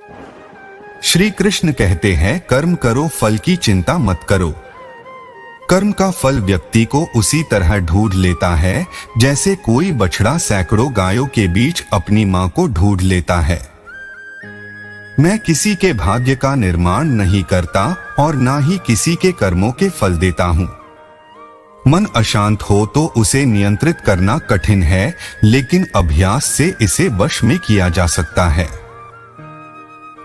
श्री कृष्ण कहते हैं, कर्म करो, फल की चिंता मत करो। कर्म का फल व्यक्ति को उसी तरह ढूंढ लेता है जैसे कोई बछड़ा सैकड़ों गायों के बीच अपनी मां को ढूंढ लेता है। मैं किसी के भाग्य का निर्माण नहीं करता और ना ही किसी के कर्मों के फल देता हूं। मन अशांत हो तो उसे नियंत्रित करना कठिन है, लेकिन अभ्यास से इसे वश में किया जा सकता है।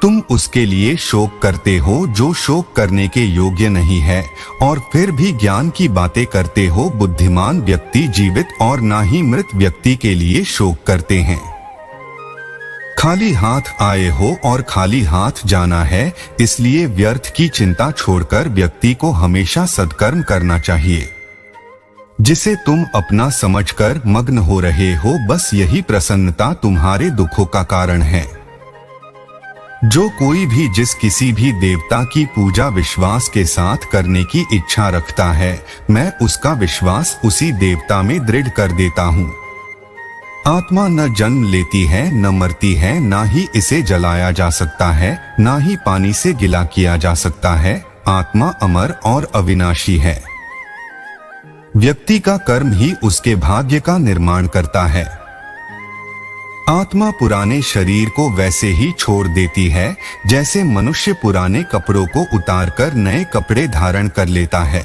तुम उसके लिए शोक करते हो जो शोक करने के योग्य नहीं है, और फिर भी ज्ञान की बातें करते हो। बुद्धिमान व्यक्ति जीवित और ना ही मृत व्यक्ति के लिए शोक करते हैं। खाली हाथ आए हो और खाली हाथ जाना है, इसलिए व्यर्थ की चिंता छोड़कर व्यक्ति को हमेशा सत्कर्म करना चाहिए। जिसे तुम अपना समझकर मग्न हो रहे हो, बस यही प्रसन्नता तुम्हारे दुखों का कारण है। जो कोई भी जिस किसी भी देवता की पूजा विश्वास के साथ करने की इच्छा रखता है, मैं उसका विश्वास उसी देवता में दृढ़ कर देता हूँ। आत्मा न जन्म लेती है, न मरती है, ना ही इसे जलाया जा सकता है, ना ही पानी से गिला किया जा सकता है। आत्मा अमर और अविनाशी है। व्यक्ति का कर्म ही उसके भाग्य का निर्माण करता है। आत्मा पुराने शरीर को वैसे ही छोड़ देती है जैसे मनुष्य पुराने कपड़ों को उतारकर नए कपड़े धारण कर लेता है।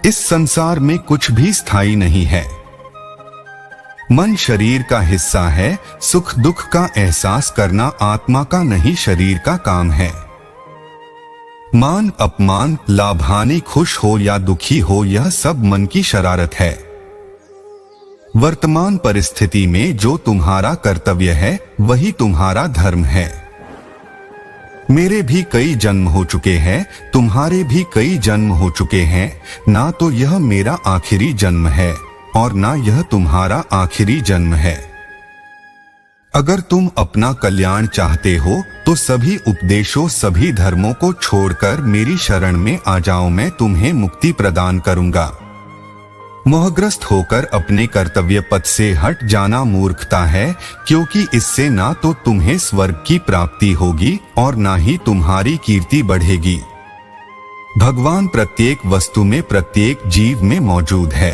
इस संसार में कुछ भी स्थायी नहीं है। मन शरीर का हिस्सा है। सुख दुख का एहसास करना आत्मा का नहीं, शरीर का काम है। मान अपमान, लाभ हानि, खुश हो या दुखी हो, यह सब मन की शरारत है। वर्तमान परिस्थिति में जो तुम्हारा कर्तव्य है वही तुम्हारा धर्म है। मेरे भी कई जन्म हो चुके हैं, तुम्हारे भी कई जन्म हो चुके हैं। ना तो यह मेरा आखिरी जन्म है और ना यह तुम्हारा आखिरी जन्म है। अगर तुम अपना कल्याण चाहते हो तो सभी उपदेशों, सभी धर्मों को छोड़कर मेरी शरण में आ जाओ। मैं तुम्हें मुक्ति प्रदान करूंगा। मोहग्रस्त होकर अपने कर्तव्य पथ से हट जाना मूर्खता है, क्योंकि इससे ना तो तुम्हें स्वर्ग की प्राप्ति होगी और ना ही तुम्हारी कीर्ति बढ़ेगी। भगवान प्रत्येक वस्तु में, प्रत्येक जीव में मौजूद है।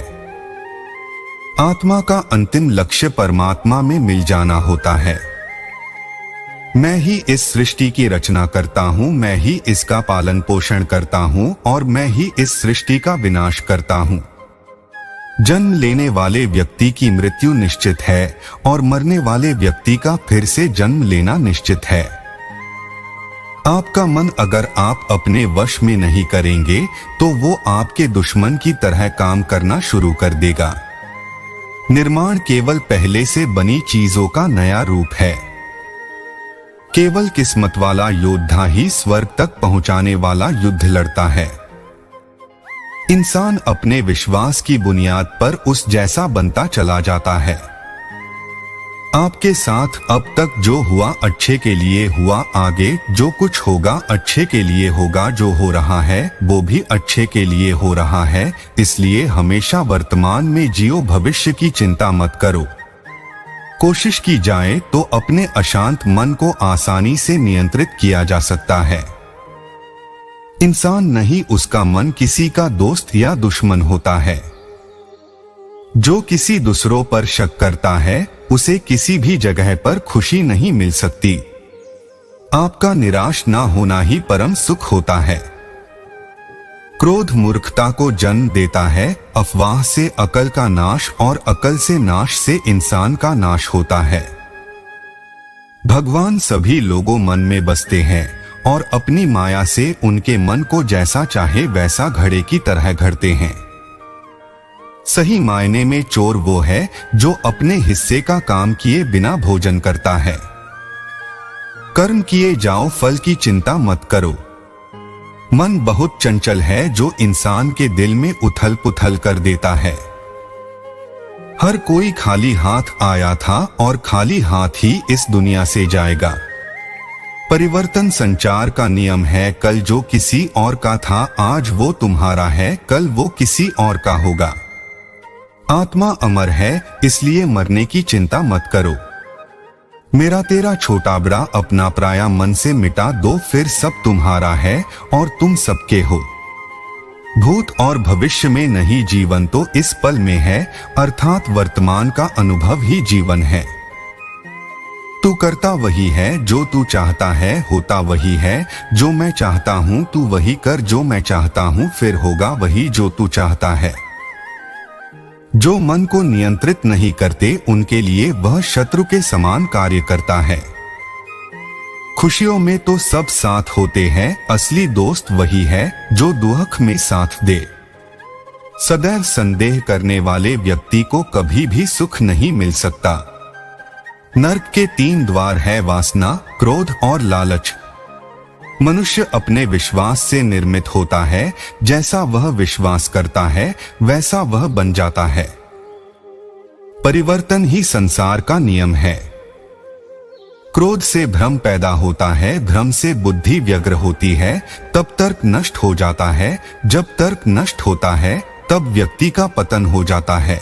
आत्मा का अंतिम लक्ष्य परमात्मा में मिल जाना होता है। मैं ही इस सृष्टि की रचना करता हूँ, मैं ही इसका पालन पोषण करता हूँ और मैं ही इस सृष्टि का विनाश करता हूँ। जन्म लेने वाले व्यक्ति की मृत्यु निश्चित है और मरने वाले व्यक्ति का फिर से जन्म लेना निश्चित है। आपका मन अगर आप अपने वश में नहीं करेंगे तो वो आपके दुश्मन की तरह काम करना शुरू कर देगा। निर्माण केवल पहले से बनी चीजों का नया रूप है। केवल किस्मत वाला योद्धा ही स्वर्ग तक पहुंचाने वाला युद्ध लड़ता है। इंसान अपने विश्वास की बुनियाद पर उस जैसा बनता चला जाता है। आपके साथ अब तक जो हुआ अच्छे के लिए हुआ, आगे जो कुछ होगा अच्छे के लिए होगा। जो हो रहा है वो भी अच्छे के लिए हो रहा है, इसलिए हमेशा वर्तमान में जियो, भविष्य की चिंता मत करो। कोशिश की जाए तो अपने अशांत मन को आसानी से नियंत्रित किया जा सकता है। इंसान नहीं, उसका मन किसी का दोस्त या दुश्मन होता है। जो किसी दूसरों पर शक करता है उसे किसी भी जगह पर खुशी नहीं मिल सकती। आपका निराश ना होना ही परम सुख होता है। क्रोध मूर्खता को जन्म देता है। अफवाह से अकल का नाश और अकल से नाश से इंसान का नाश होता है। भगवान सभी लोगों मन में बसते हैं और अपनी माया से उनके मन को जैसा चाहे वैसा घड़े की तरह घड़ते हैं। सही मायने में चोर वो है जो अपने हिस्से का काम किए बिना भोजन करता है। कर्म किए जाओ, फल की चिंता मत करो। मन बहुत चंचल है जो इंसान के दिल में उथल पुथल कर देता है। हर कोई खाली हाथ आया था और खाली हाथ ही इस दुनिया से जाएगा। परिवर्तन संचार का नियम है। कल जो किसी और का था आज वो तुम्हारा है, कल वो किसी और का होगा। आत्मा अमर है, इसलिए मरने की चिंता मत करो। मेरा तेरा छोटा बड़ा अपना पराया मन से मिटा दो, फिर सब तुम्हारा है और तुम सबके हो। भूत और भविष्य में नहीं, जीवन तो इस पल में है, अर्थात वर्तमान का अनुभव ही जीवन है। तू करता वही है जो तू चाहता है, होता वही है जो मैं चाहता हूँ। तू वही कर जो मैं चाहता हूँ, फिर होगा वही जो तू चाहता है। जो मन को नियंत्रित नहीं करते उनके लिए वह शत्रु के समान कार्य करता है। खुशियों में तो सब साथ होते हैं, असली दोस्त वही है जो दुख में साथ दे। सदैव संदेह करने वाले व्यक्ति को कभी भी सुख नहीं मिल सकता। नर्क के 3 द्वार है, वासना, क्रोध और लालच। मनुष्य अपने विश्वास से निर्मित होता है, जैसा वह विश्वास करता है वैसा वह बन जाता है। परिवर्तन ही संसार का नियम है। क्रोध से भ्रम पैदा होता है, भ्रम से बुद्धि व्यग्र होती है, तब तर्क नष्ट हो जाता है। जब तर्क नष्ट होता है तब व्यक्ति का पतन हो जाता है।